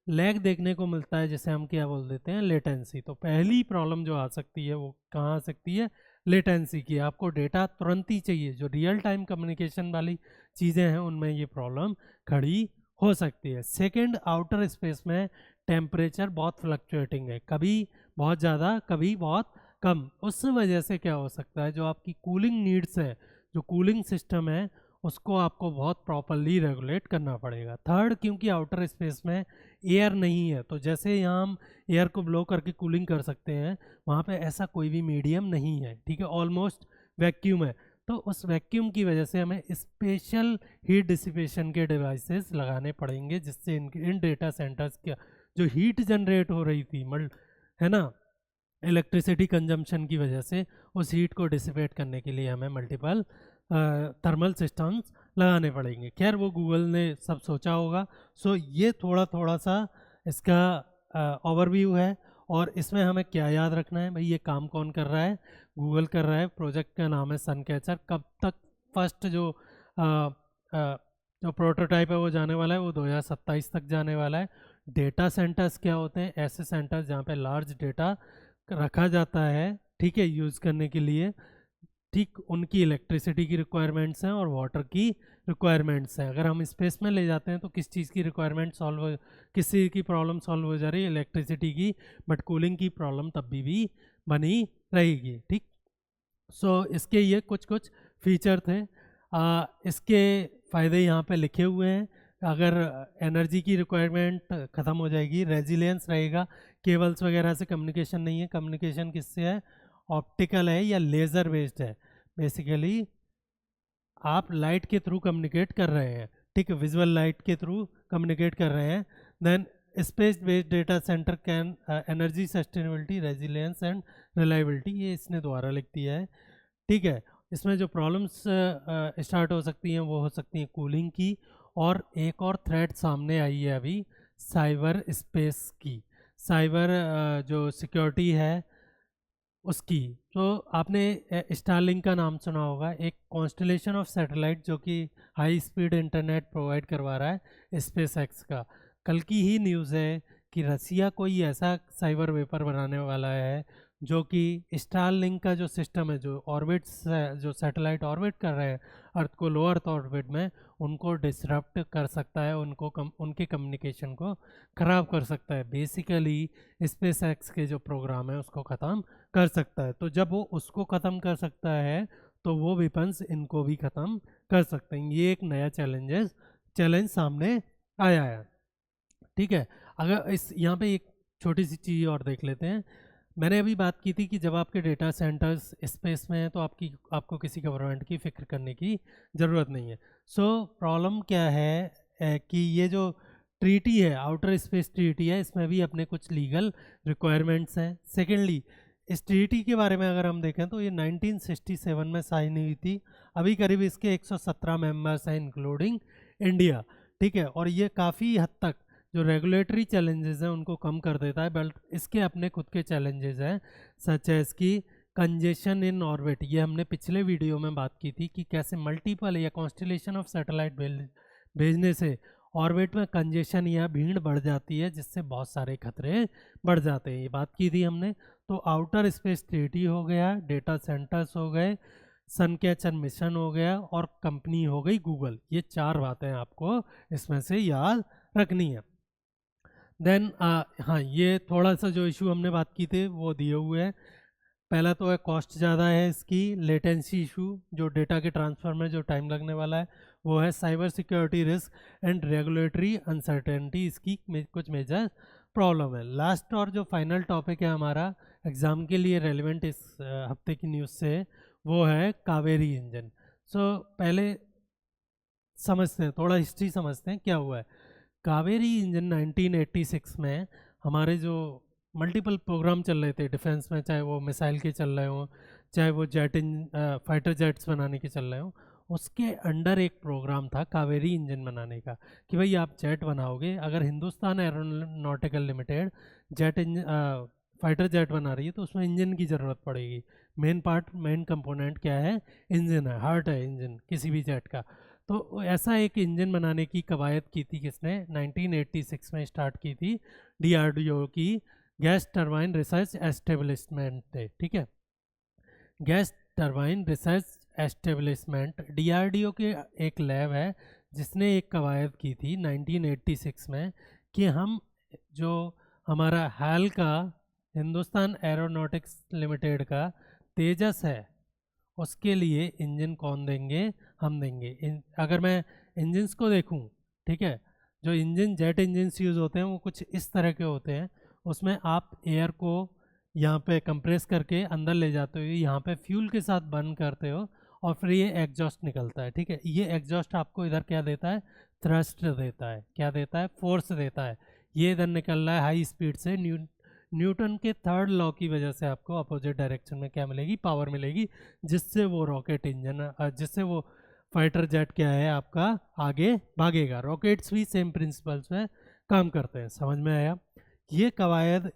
लैग देखने को मिलता है, जिसे हम क्या बोल देते हैं, लेटेंसी। तो पहली प्रॉब्लम जो आ सकती है वो कहाँ आ सकती है, लेटेंसी की। आपको डेटा तुरंत ही चाहिए, जो रियल टाइम कम्युनिकेशन वाली चीज़ें हैं उनमें ये प्रॉब्लम खड़ी हो सकती है। सेकंड, आउटर स्पेस में टेम्परेचर बहुत फ्लक्चुएटिंग है, कभी बहुत ज़्यादा कभी बहुत कम। उस वजह से क्या हो सकता है, जो आपकी कूलिंग नीड्स है, जो कूलिंग सिस्टम है, उसको आपको बहुत प्रॉपरली रेगुलेट करना पड़ेगा। थर्ड, क्योंकि आउटर स्पेस में एयर नहीं है, तो जैसे यहाँ हम एयर को ब्लो करके कूलिंग कर सकते हैं, वहाँ पे ऐसा कोई भी मीडियम नहीं है, ठीक है, ऑलमोस्ट वैक्यूम है। तो उस वैक्यूम की वजह से हमें स्पेशल हीट डिसिपेशन के डिवाइसेस लगाने पड़ेंगे, जिससे इन डेटा सेंटर्स का जो हीट जनरेट हो रही थी है ना, इलेक्ट्रिसिटी कंजम्पशन की वजह से, उस हीट को डिसिपेट करने के लिए हमें मल्टीपल थर्मल सिस्टम्स लगाने पड़ेंगे। खैर वो गूगल ने सब सोचा होगा। सो ये थोड़ा थोड़ा सा इसका ओवरव्यू है। और इसमें हमें क्या याद रखना है भाई, ये काम कौन कर रहा है, गूगल कर रहा है। प्रोजेक्ट का नाम है सनकैचर। कब तक फर्स्ट अ, अ, जो प्रोटोटाइप है वो जाने वाला है, वो 2027 तक जाने वाला है। डेटा सेंटर्स क्या होते हैं, ऐसे सेंटर्स जहाँ पे लार्ज डेटा रखा जाता है, ठीक है, यूज़ करने के लिए। ठीक उनकी इलेक्ट्रिसिटी की रिक्वायरमेंट्स हैं और वाटर की रिक्वायरमेंट्स हैं। अगर हम स्पेस में ले जाते हैं तो किस चीज़ की रिक्वायरमेंट किस चीज़ की प्रॉब्लम सॉल्व हो जा रही है, इलेक्ट्रिसिटी की, बट कूलिंग की प्रॉब्लम तब भी बनी रहेगी। ठीक, सो इसके ये कुछ कुछ फीचर थे। इसके फ़ायदे यहाँ पे लिखे हुए हैं। अगर एनर्जी की रिक्वायरमेंट ख़त्म हो जाएगी, रेजिलियंस रहेगा, केबल्स वगैरह से कम्युनिकेशन नहीं है। कम्युनिकेशन किससे है, ऑप्टिकल है या लेज़र बेस्ड है। बेसिकली आप लाइट के थ्रू कम्युनिकेट कर रहे हैं, ठीक है, विजुअल लाइट के थ्रू कम्युनिकेट कर रहे हैं। Then space based data centre can energy sustainability, resilience and reliability, ये इसने दोबारा लिख दिया है, ठीक है। इसमें जो प्रॉब्लम्स स्टार्ट हो सकती हैं वो हो सकती हैं कूलिंग की। और एक और थ्रेट सामने आई है अभी, साइबर स्पेस की। साइबर जो सिक्योरिटी है उसकी। तो आपने स्टारलिंक का नाम सुना होगा, एक कॉन्स्टलेशन ऑफ सैटेलाइट जो कि हाई स्पीड इंटरनेट प्रोवाइड करवा रहा है स्पेस एक्स का। कल की ही न्यूज़ है कि रसिया कोई ऐसा साइबर वेपर बनाने वाला है जो कि स्टारलिंक का जो सिस्टम है, जो ऑर्बिट जो सैटेलाइट ऑर्बिट कर रहे हैं अर्थ को, लो अर्थ ऑर्बिट में, उनको डिसरप्ट कर सकता है, उनके कम्युनिकेशन को ख़राब कर सकता है। बेसिकली स्पेस एक्स के जो प्रोग्राम है उसको ख़त्म कर सकता है। तो जब वो उसको ख़त्म कर सकता है तो वो वेपन्स इनको भी ख़त्म कर सकते हैं। ये एक नया चैलेंज सामने आया है, ठीक है। अगर इस यहाँ पे एक छोटी सी चीज़ और देख लेते हैं। मैंने अभी बात की थी कि जब आपके डेटा सेंटर्स स्पेस में हैं तो आपको किसी गवर्नमेंट की फ़िक्र करने की ज़रूरत नहीं है। सो प्रॉब्लम क्या है कि ये जो ट्रीटी है, आउटर स्पेस ट्रीटी है, इसमें भी अपने कुछ लीगल रिक्वायरमेंट्स हैं। सेकेंडली, इस ट्रीटी के बारे में अगर हम देखें तो ये 1967 में साइन हुई थी। अभी करीब इसके 117 मेंबर्स हैं इंक्लूडिंग इंडिया, ठीक है। और ये काफ़ी हद तक जो रेगुलेटरी चैलेंजेस हैं उनको कम कर देता है, बट इसके अपने खुद के चैलेंजेस हैं, सच एज की कंजेशन इन ऑर्बिट। ये हमने पिछले वीडियो में बात की थी कि कैसे मल्टीपल या कॉन्स्टलेशन ऑफ सैटेलाइट भेजने से ऑर्बिट में कंजेशन या भीड़ बढ़ जाती है, जिससे बहुत सारे खतरे बढ़ जाते हैं। ये बात की थी हमने। तो आउटर स्पेस ट्रीटी हो गया, डेटा सेंटर्स हो गए, सनकैचर मिशन हो गया, और कंपनी हो गई गूगल। ये चार बातें आपको इसमें से याद रखनी है। देन हाँ, ये थोड़ा सा जो इशू हमने बात की थी वो दिए हुए हैं। पहला तो है कॉस्ट ज़्यादा है इसकी, लेटेंसी इशू, जो डेटा के ट्रांसफ़र में जो टाइम लगने वाला है वो है। Cyber security risk and regulatory uncertainty, इसकी कुछ मेजर प्रॉब्लम है। लास्ट और जो फाइनल टॉपिक है हमारा एग्ज़ाम के लिए रेलिवेंट इस हफ्ते की न्यूज़ से, वो है कावेरी इंजन। सो पहले समझते हैं, थोड़ा हिस्ट्री समझते हैं क्या हुआ है। कावेरी इंजन 1986 में हमारे जो मल्टीपल प्रोग्राम चल रहे थे डिफेंस में, चाहे वो मिसाइल के चल रहे हों, चाहे वो फाइटर जेट्स बनाने के चल रहे हों, उसके अंडर एक प्रोग्राम था कावेरी इंजन बनाने का, कि भाई आप जेट बनाओगे। अगर Hindustan aeronautical limited fighter jet बना रही है तो उसमें इंजन की ज़रूरत पड़ेगी। मेन कंपोनेंट क्या है, इंजन है, हार्ट है इंजन किसी भी जेट का। तो ऐसा एक इंजन बनाने की कवायद की थी किसने, 1986 में स्टार्ट की थी डीआरडीओ की गैस टरबाइन रिसर्च एस्टेब्लिशमेंट ने, ठीक है। Gas turbine research establishment DRDO के एक लैब है जिसने एक कवायद की थी 1986 में कि हम जो हमारा हाल का हिंदुस्तान एरोनॉटिक्स लिमिटेड का तेजस है, उसके लिए इंजन कौन देंगे, हम देंगे। अगर मैं इंजन्स को देखूं, ठीक है, जो इंजन जेट इंजन्स यूज़ होते हैं वो कुछ इस तरह के होते हैं। उसमें आप एयर को यहाँ पे कंप्रेस करके अंदर ले जाते हो, यहाँ पे फ्यूल के साथ बर्न करते हो और फिर ये एग्जॉस्ट निकलता है। ठीक है, ये एग्जॉस्ट आपको इधर क्या देता है, थ्रस्ट देता है। क्या देता है, फोर्स देता है। ये इधर निकल रहा है हाई स्पीड से। न्यूटन के थर्ड लॉ की वजह से आपको अपोजिट डायरेक्शन में क्या मिलेगी, पावर मिलेगी, जिससे वो रॉकेट इंजन, जिससे वो फाइटर जेट क्या है आपका आगे भागेगा। रॉकेट्स भी सेम प्रिंसिपल्स में काम करते हैं। समझ में आया? ये कवायद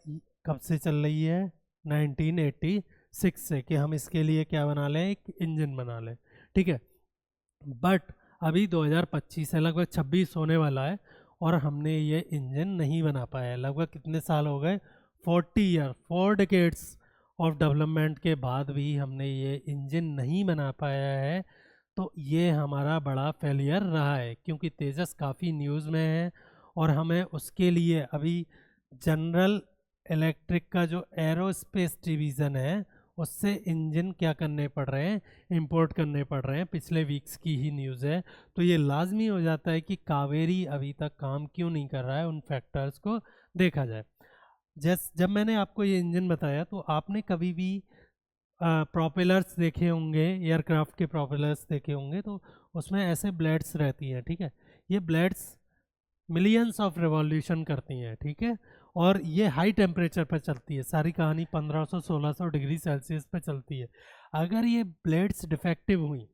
कब से चल रही है, 1986 से, कि हम इसके लिए क्या बना लें, एक इंजन बना लें। ठीक है, बट अभी 2025 है, लगभग 26 होने वाला है और हमने ये इंजन नहीं बना पाया है। लगभग कितने साल हो गए, 40 ईयर, 4 डिकेड्स ऑफ डेवलपमेंट के बाद भी हमने ये इंजन नहीं बना पाया है। तो ये हमारा बड़ा फेलियर रहा है, क्योंकि तेजस काफ़ी न्यूज़ में है और हमें उसके लिए अभी जनरल इलेक्ट्रिक का जो एरोस्पेस डिवीज़न है उससे इंजन क्या करने पड़ रहे हैं, इंपोर्ट करने पड़ रहे हैं। पिछले वीक्स की ही न्यूज़ है। तो ये लाजमी हो जाता है कि कावेरी अभी तक काम क्यों नहीं कर रहा है, उन फैक्टर्स को देखा जाए। जब मैंने आपको ये इंजन बताया तो आपने कभी भी प्रोपेलर्स देखे होंगे, एयरक्राफ्ट के प्रोपेलर्स देखे होंगे, तो उसमें ऐसे ब्लेड्स रहती हैं। ठीक है, ये ब्लेड्स मिलियंस ऑफ रिवॉल्यूशन करती हैं। ठीक है, और ये हाई टेम्परेचर पर चलती है। सारी कहानी 1500-1600 डिग्री सेल्सियस पर चलती है। अगर ये ब्लेड्स डिफेक्टिव हुई,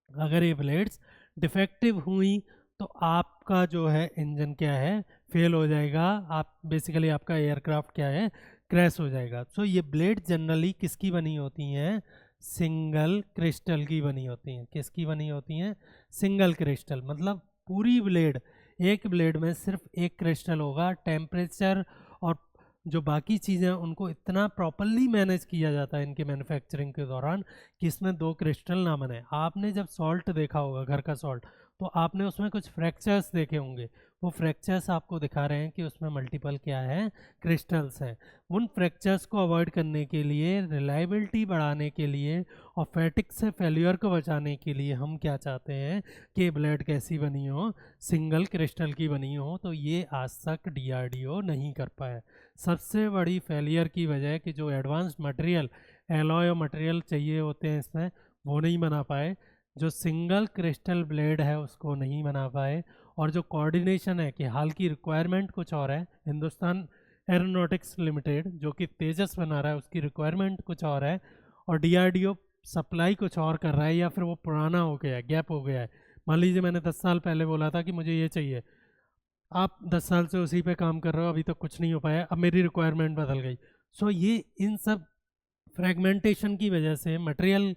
अगर ये ब्लेड्स डिफेक्टिव हुई तो आपका जो है इंजन क्या है, फेल हो जाएगा। आप बेसिकली आपका एयरक्राफ्ट क्या है, क्रैश हो जाएगा। सो ये ब्लेड जनरली किसकी बनी होती हैं, सिंगल क्रिस्टल की बनी होती हैं। किसकी बनी होती हैं, सिंगल क्रिस्टल। मतलब पूरी ब्लेड, एक ब्लेड में सिर्फ एक क्रिस्टल होगा। टेम्परेचर और जो बाकी चीज़ें उनको इतना प्रॉपरली मैनेज किया जाता है इनके मैन्युफैक्चरिंग के दौरान कि इसमें दो क्रिस्टल ना बने। आपने जब सॉल्ट देखा होगा, घर का सॉल्ट, तो आपने उसमें कुछ फ्रैक्चर्स देखे होंगे। वो फ्रैक्चर्स आपको दिखा रहे हैं कि उसमें मल्टीपल क्या है, क्रिस्टल्स हैं। उन फ्रैक्चर्स को अवॉइड करने के लिए, रिलायबिलिटी बढ़ाने के लिए और फैटिक से फेल्यूर को बचाने के लिए हम क्या चाहते हैं कि ब्लेड कैसी बनी हो, सिंगल क्रिस्टल की बनी हो। तो ये आज तक DRDO नहीं कर पाया। सबसे बड़ी फेलियर की वजह है कि जो एडवांस मटेरियल, एलॉय मटेरियल चाहिए होते हैं इसमें, वो नहीं बना पाए। जो सिंगल क्रिस्टल ब्लेड है उसको नहीं बना पाए। और जो कोऑर्डिनेशन है कि हाल की रिक्वायरमेंट कुछ और है, हिंदुस्तान एरोनॉटिक्स लिमिटेड जो कि तेजस बना रहा है उसकी रिक्वायरमेंट कुछ और है और DRDO सप्लाई कुछ और कर रहा है, या फिर वो पुराना हो गया है, गैप हो गया है। मान लीजिए मैंने 10 साल पहले बोला था कि मुझे ये चाहिए, आप 10 साल से उसी पे काम कर रहे हो, अभी तक कुछ नहीं हो पाया, अब मेरी रिक्वायरमेंट बदल गई। सो ये इन सब फ्रेगमेंटेशन की वजह से, मटेरियल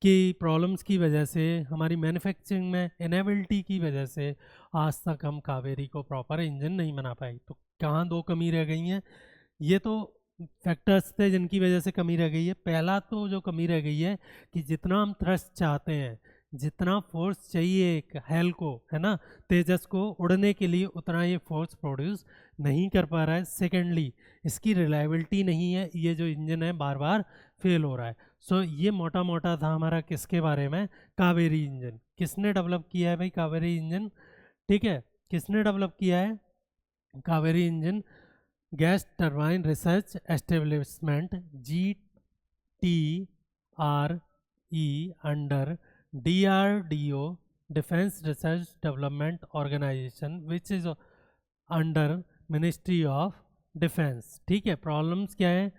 की प्रॉब्लम्स की वजह से, हमारी मैन्युफैक्चरिंग में इनेबिलिटी की वजह से आज तक हम कावेरी को प्रॉपर इंजन नहीं बना पाए। तो कहाँ दो कमी रह गई हैं, ये तो फैक्टर्स थे जिनकी वजह से कमी रह गई है। पहला तो जो कमी रह गई है कि जितना हम थ्रस्ट चाहते हैं, जितना फोर्स चाहिए एक हेल को, है ना, तेजस को उड़ने के लिए, उतना ये फोर्स प्रोड्यूस नहीं कर पा रहा है। सेकेंडली, इसकी रिलायबिलिटी नहीं है, ये जो इंजन है बार बार फेल हो रहा है। सो ये मोटा मोटा था हमारा किसके बारे में, कावेरी इंजन। किसने डेवलप किया है भाई कावेरी इंजन? ठीक है, किसने डेवलप किया है Kaveri engine? Gas turbine research establishment, GTRE, under DRDO, defence research development organisation, which is under ministry of defence. ठीक है, प्रॉब्लम्स क्या है,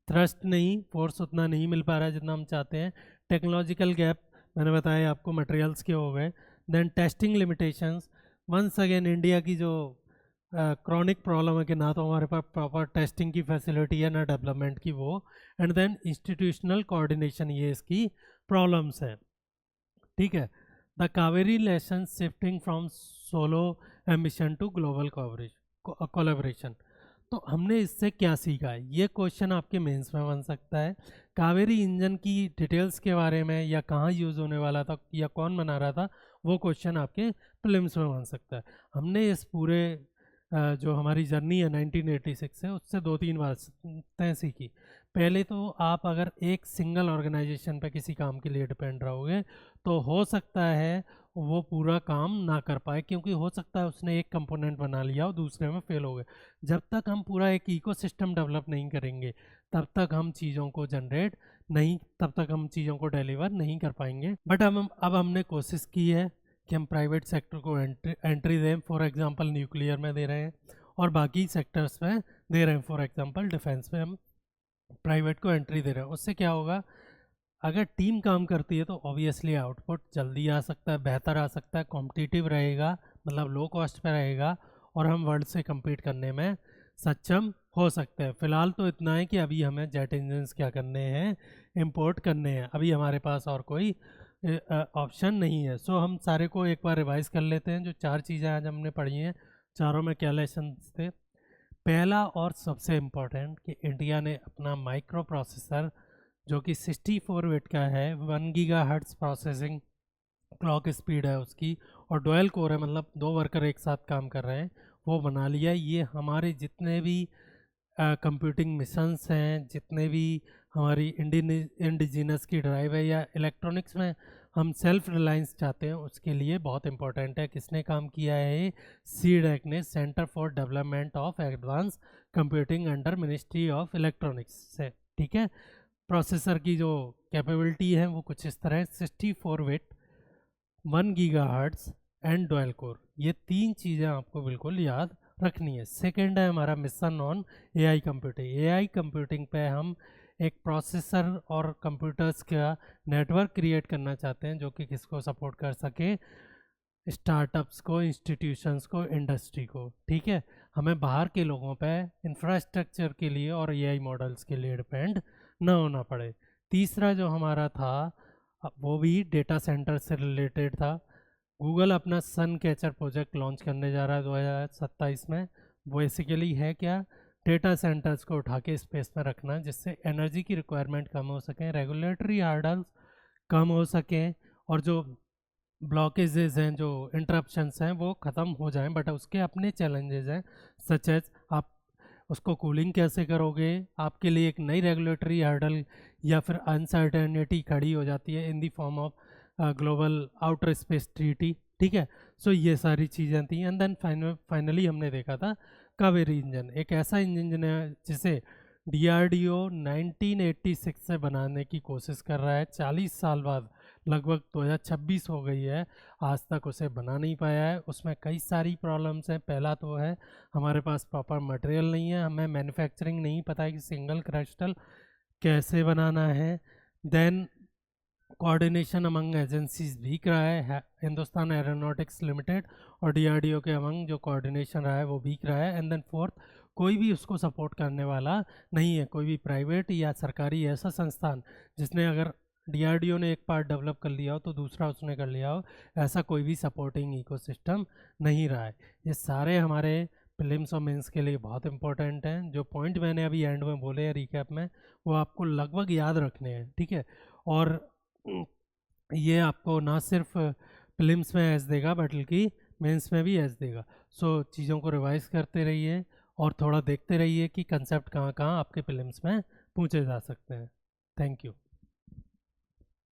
थ्रस्ट नहीं, फोर्स उतना नहीं मिल पा रहा है जितना हम चाहते हैं। टेक्नोलॉजिकल गैप मैंने बताया आपको, मटेरियल्स के हो गए। Then testing limitations, once again India की जो क्रॉनिक प्रॉब्लम है कि ना तो हमारे पास प्रॉपर टेस्टिंग की फैसिलिटी है ना डेवलपमेंट की वो। एंड देन इंस्टीट्यूशनल कोऑर्डिनेशन, ये इसकी प्रॉब्लम्स हैं। ठीक है, the Kaveri lesson shifting from solo ambition to global collaboration. तो हमने इससे क्या सीखा है, ये क्वेश्चन आपके मेंस में बन सकता है। कावेरी इंजन की डिटेल्स के बारे में, या कहाँ यूज़ होने वाला था, या कौन बना रहा था, वो क्वेश्चन आपके प्रीलिम्स में बन सकता है। हमने इस पूरे जो हमारी जर्नी है 1986 से, उससे 2-3 बातें सीखी। पहले तो आप अगर एक सिंगल ऑर्गेनाइजेशन पे किसी काम के लिए डिपेंड रहोगे तो हो सकता है वो पूरा काम ना कर पाए, क्योंकि हो सकता है उसने एक कंपोनेंट बना लिया और दूसरे में फेल हो गए। जब तक हम पूरा एक इकोसिस्टम डेवलप नहीं करेंगे तब तक हम चीज़ों को जनरेट नहीं, तब तक हम चीज़ों को डिलीवर नहीं कर पाएंगे। बट अब हमने कोशिश की है कि हम प्राइवेट सेक्टर को एंट्री दें। फॉर एग्जांपल न्यूक्लियर में दे रहे हैं और बाकी सेक्टर्स में दे रहे हैं। फॉर एग्जांपल डिफेंस में हम प्राइवेट को एंट्री दे रहे हैं। उससे क्या होगा, अगर टीम काम करती है तो ऑब्वियसली आउटपुट जल्दी आ सकता है, बेहतर आ सकता है, कॉम्पिटिटिव रहेगा, मतलब लो कॉस्ट पे रहेगा और हम वर्ल्ड से compete करने में सक्षम हो सकते हैं। फ़िलहाल तो इतना है कि अभी हमें जेट इंजन्स क्या करने हैं, इंपोर्ट करने हैं। अभी हमारे पास और कोई ऑप्शन नहीं है। सो हम सारे को एक बार रिवाइज कर लेते हैं। जो 4 चीज़ें आज हमने पढ़ी हैं, चारों में क्या लेसन थे। पहला और सबसे इम्पोर्टेंट कि इंडिया ने अपना माइक्रो प्रोसेसर जो कि 64 बिट का है, 1 गीगाहर्ट्ज़ प्रोसेसिंग क्लॉक स्पीड है उसकी, और डुअल कोर है, मतलब 2 वर्कर एक साथ काम कर रहे हैं, वो बना लिया। ये हमारे जितने भी कंप्यूटिंग मिशंस हैं, जितने भी हमारी इंडिजिनस की ड्राइव है या इलेक्ट्रॉनिक्स में हम सेल्फ रिलायंस चाहते हैं, उसके लिए बहुत इंपॉर्टेंट है। किसने काम किया है? सीडैक ने, centre for development of advance computing under ministry of electronics से। ठीक है, प्रोसेसर की जो कैपेबिलिटी है वो कुछ इस तरह है, 64 bit, 1 gigahertz and dual core. ये 3 चीज़ें आपको बिल्कुल याद रखनी है। सेकेंड है हमारा mission on AI computing. AI computing पे हम एक प्रोसेसर और कंप्यूटर्स का नेटवर्क क्रिएट करना चाहते हैं जो कि किसको सपोर्ट कर सके, स्टार्टअप्स को, इंस्टीट्यूशंस को, इंडस्ट्री को। ठीक है, हमें बाहर के लोगों पे इंफ्रास्ट्रक्चर के लिए और एआई मॉडल्स के लिए डिपेंड ना होना पड़े। तीसरा जो हमारा था वो भी डेटा सेंटर से रिलेटेड था। गूगल अपना सन कैचर प्रोजेक्ट लॉन्च करने जा रहा है 2027 में। वो बेसिकली है क्या, डेटा सेंटर्स को उठा के स्पेस में रखना जिससे एनर्जी की रिक्वायरमेंट कम हो सके, रेगुलेटरी हार्डल्स कम हो सकें और जो ब्लॉकेजेस हैं, जो इंटरप्शंस हैं वो ख़त्म हो जाएं। बट उसके अपने चैलेंजेस हैं, सच एज आप उसको कूलिंग कैसे करोगे, आपके लिए एक नई रेगुलेटरी हर्डल या फिर अनसर्टेनिटी खड़ी हो जाती है in the form of global outer space treaty. ठीक है, सो ये सारी चीज़ें थी। एंड देन फाइनली हमने देखा था कावेरी इंजन, एक ऐसा इंजन है जिसे डीआरडीओ 1986 से बनाने की कोशिश कर रहा है। 40 साल बाद, लगभग 2026 हो गई है, आज तक उसे बना नहीं पाया है। उसमें कई सारी प्रॉब्लम्स हैं। पहला तो है हमारे पास प्रॉपर मटेरियल नहीं है, हमें मैन्युफैक्चरिंग नहीं पता है कि सिंगल क्रिस्टल कैसे बनाना है। Then coordination among agencies weak रहा है, हिंदुस्तान एरोनॉटिक्स लिमिटेड और डीआरडीओ के अमंग जो कोऑर्डिनेशन रहा है वो वीक रहा है। एंड देन फोर्थ, कोई भी उसको सपोर्ट करने वाला नहीं है, कोई भी प्राइवेट या सरकारी ऐसा संस्थान जिसने, अगर डीआरडीओ ने एक पार्ट डेवलप कर लिया हो तो दूसरा उसने कर लिया हो, ऐसा कोई भी सपोर्टिंग इकोसिस्टम नहीं रहा है। ये सारे हमारे प्रीलिम्स और मेंस के लिए बहुत इंपॉर्टेंट हैं। जो पॉइंट मैंने अभी एंड में बोले हैं रिकैप में, वो आपको लगभग याद रखने हैं। ठीक है, और ये आपको ना सिर्फ प्रीलिम्स में एज देगा बल्कि मेंस में भी एज देगा। सो चीज़ों को रिवाइज करते रहिए और थोड़ा देखते रहिए कि कंसेप्ट कहाँ कहाँ आपके प्रीलिम्स में पूछे जा सकते हैं। Thank you.